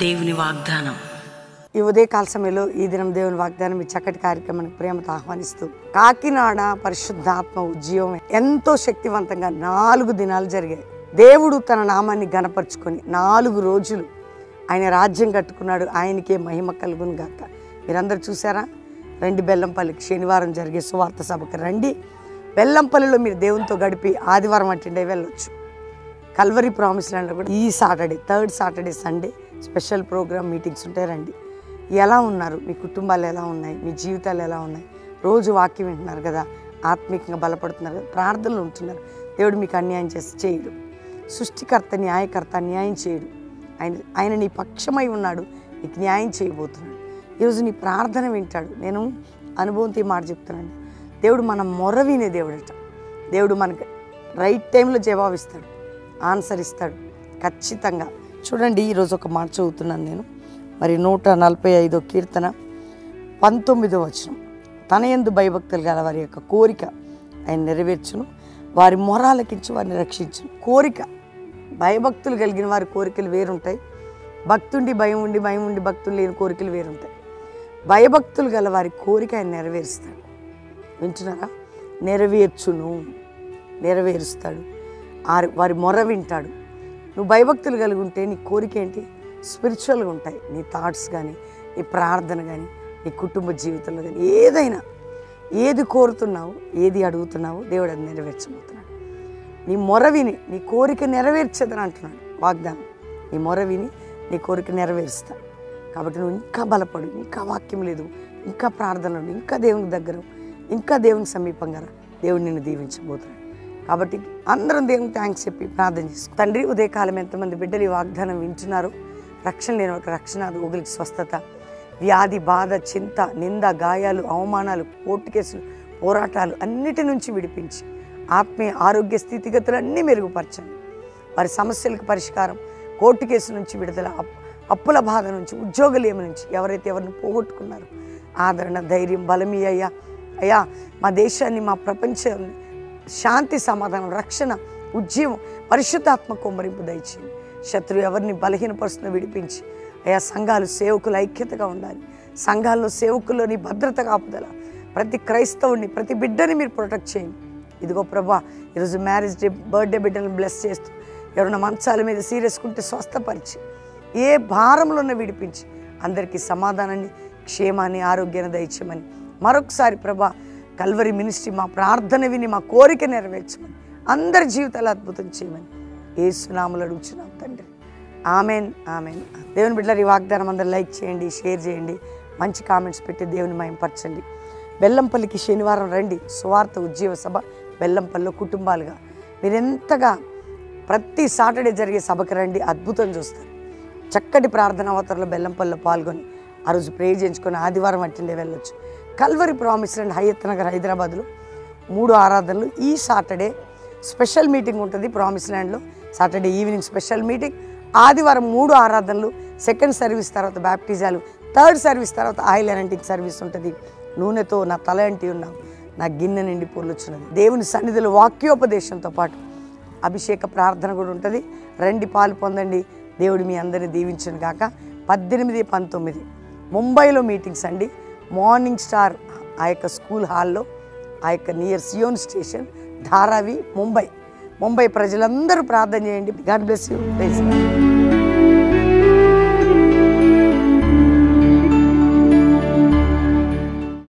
దేవుని వాగ్దానం. ఈ ఉదయకాల సమయంలో ఈ దినం దేవుని వాగ్దానం ఈ చక్కటి కార్యక్రమానికి ప్రేమతో ఆహ్వానిస్తూ, కాకినాడ పరిశుద్ధాత్మ ఉద్యమం ఎంతో శక్తివంతంగా 4 దినాలు జరిగాయి. దేవుడు తన నామాన్ని గణపరుచుకొని 4 రోజులు ఆయన రాజ్యం కట్టుకున్నాడు. ఆయనకే మహిమ కలుగును గాక. మీరందరూ చూసారా? రండి బెల్లంపల్లికి శనివారం జరిగే సువార్త సభకు రండి. బెల్లంపల్లిలో మీరు దేవునితో గడిపి ఆదివారం అటెండ్ అయి వెళ్ళొచ్చు. కల్వరి ప్రామిస్ ల్యాండ్లో కూడా ఈ Saturday, 3rd Saturday Sunday special programme meetings ఉంటాయి. రండి. ఎలా ఉన్నారు? మీ కుటుంబాలు ఎలా ఉన్నాయి? మీ జీవితాలు ఎలా ఉన్నాయి? రోజు వాక్యం వింటున్నారు కదా, ఆత్మీయంగా బలపడుతున్నారు కదా, ప్రార్థనలు ఉంటున్నారు. దేవుడు మీకు అన్యాయం చేయడు. సృష్టికర్త, న్యాయకర్త అన్యాయం చేయడు. ఆయన నీ పక్షమై ఉన్నాడు, నీకు న్యాయం చేయబోతున్నాడు. ఈరోజు నీ ప్రార్థన వింటాడు. నేను అనుభవంతో ఈ మాట చెప్తున్నాను. దేవుడు మన మొర వినే దేవుడట. దేవుడు మనకు రైట్ టైంలో జవాబిస్తాడు, ఆన్సర్ ఇస్తాడు ఖచ్చితంగా. చూడండి, ఈరోజు ఒక మాట చదువుతున్నాను నేను. మరి 145వ కీర్తన 19వ వచనం. తన యందు భయభక్తులు గల వారి యొక్క కోరిక ఆయన నెరవేర్చును, వారి మొరాలకించి వారిని రక్షించును. కోరిక, భయభక్తులు కలిగిన వారి కోరికలు వేరుంటాయి. భక్తుండి భయం ఉండి, భయం ఉండి భక్తులు లేని కోరికలు వేరుంటాయి. భయభక్తులు గల వారి కోరిక ఆయన నెరవేరుస్తాడు. వింటున్నారా? నెరవేరుస్తాడు. వారి మొర వింటాడు. నువ్వు భయభక్తులు కలిగి ఉంటే నీ కోరిక ఏంటి? స్పిరిచువల్గా ఉంటాయి. నీ థాట్స్ కానీ, నీ ప్రార్థన కానీ, నీ కుటుంబ జీవితంలో కానీ ఏదైనా, ఏది కోరుతున్నావు, ఏది అడుగుతున్నావు, దేవుడు అది నెరవేర్చబోతున్నాడు. నీ మొర విని నీ కోరిక నెరవేర్చదని అంటున్నాడు వాగ్దానం. నీ మొర విని నీ కోరిక నెరవేరుస్తా. కాబట్టి నువ్వు ఇంకా బలపడు, ఇంకా వాక్యం లేదు, ఇంకా ప్రార్థనలు, ఇంకా దేవునికి దగ్గర, ఇంకా దేవునికి సమీపంగా దేవుడు నిన్ను దీవించబోతున్నాడు. కాబట్టి అందరం దేవునికి థ్యాంక్స్ చెప్పి ప్రార్థన చేసుకో. తండ్రి, ఉదయకాలం ఎంతమంది బిడ్డలు ఈ వాగ్దానం వింటున్నారు? రక్షణ లేని ఒక రక్షణ, రోగులకి స్వస్థత, వ్యాధి, బాధ, చింత, నింద, గాయాలు, అవమానాలు, కోర్టు కేసులు, పోరాటాలు అన్నిటి నుంచి విడిపించి ఆత్మీయ ఆరోగ్య స్థితిగతులు అన్నీ మెరుగుపరచండి. వారి సమస్యలకు పరిష్కారం, కోర్టు కేసు నుంచి విడుదల, అప్పుల బాధ నుంచి, ఉద్యోగలేమి నుంచి, ఎవరైతే ఎవరిని పోగొట్టుకున్నారో ఆదరణ, ధైర్యం, బలమీ అయ్యా మా దేశాన్ని, మా ప్రపంచాన్ని శాంతి, సమాధానం, రక్షణ, ఉద్యమం, పరిశుద్ధాత్మ కుమ్మరింపు దయచేయండి. శత్రువు ఎవరిని బలహీనపరుస్తుందో విడిపించి అయ్యా సంఘాలు, సేవకులు ఐక్యతగా ఉండాలి. సంఘాల్లో సేవకుల్లోని భద్రత కాపుదల, ప్రతి క్రైస్తవుని, ప్రతి బిడ్డని మీరు ప్రొటెక్ట్ చేయండి. ఇదిగో ప్రభా, ఈరోజు మ్యారేజ్ డే, బర్త్డే బిడ్డలను బ్లెస్ చేస్తూ, ఎవరైనా మంచాల మీద సీరియస్కుంటే స్వస్థపరిచి, ఏ భారంలో ఉన్న విడిపించి, అందరికీ సమాధానాన్ని, క్షేమాన్ని, ఆరోగ్యాన్ని దయచేయమని మరొకసారి ప్రభా, కల్వరి మినిస్ట్రీ మా ప్రార్థన విని మా కోరిక నెరవేర్చమని, అందరి జీవితాలు అద్భుతం చేయమని యేసు నామములో అడుగుచున్నాం తండ్రి. Amen, amen. దేవుని బిడ్డలారా, ఈ వాగ్దానం అందరూ లైక్ చేయండి, షేర్ చేయండి, మంచి కామెంట్స్ పెట్టి దేవుని మహిమపరచండి. బెల్లంపల్లికి శనివారం రండి. సువార్త ఉజ్జీవ సభ బెల్లంపల్లిలో కుటుంబాలుగా మీరు ఎంతగా ప్రతి సాటర్డే జరిగే సభకి రండి, అద్భుతం చూస్తారు. చక్కటి ప్రార్థన అవతరణలో బెల్లంపల్లిలో పాల్గొని ఆ రోజు ప్రే చేయించుకొని ఆదివారం అటెండే వెళ్ళొచ్చు. Calvary Promise Land, Hayat Nagar, హైదరాబాద్లో 3 ఆరాధనలు. ఈ సాటర్డే స్పెషల్ మీటింగ్ ఉంటుంది ప్రామిస్ ల్యాండ్లో. సాటర్డే ఈవినింగ్ స్పెషల్ మీటింగ్, ఆదివారం 3 ఆరాధనలు. 2nd సర్వీస్ తర్వాత బ్యాప్టిజాలు, 3rd సర్వీస్ తర్వాత ఆయిల్ అనంటింగ్ సర్వీస్ ఉంటుంది. నూనెతో నా తల అంటి ఉన్నావు, నా గిన్నె నిండి పొర్లుచున్నది. దేవుని సన్నిధిలో వాక్యోపదేశంతో పాటు అభిషేక ప్రార్థన కూడా ఉంటుంది. రండి, పాలు పొందండి. దేవుడు మీ అందరిని దీవించను గాక. 18, 19 ముంబైలో మీటింగ్స్ అండి. మార్నింగ్ స్టార్ ఆ యొక్క స్కూల్ హాల్లో, ఆ యొక్క నియర్ సియోన్ స్టేషన్, ధారావి, ముంబై ప్రజలందరూ ప్రార్థన చేయండి. God bless you.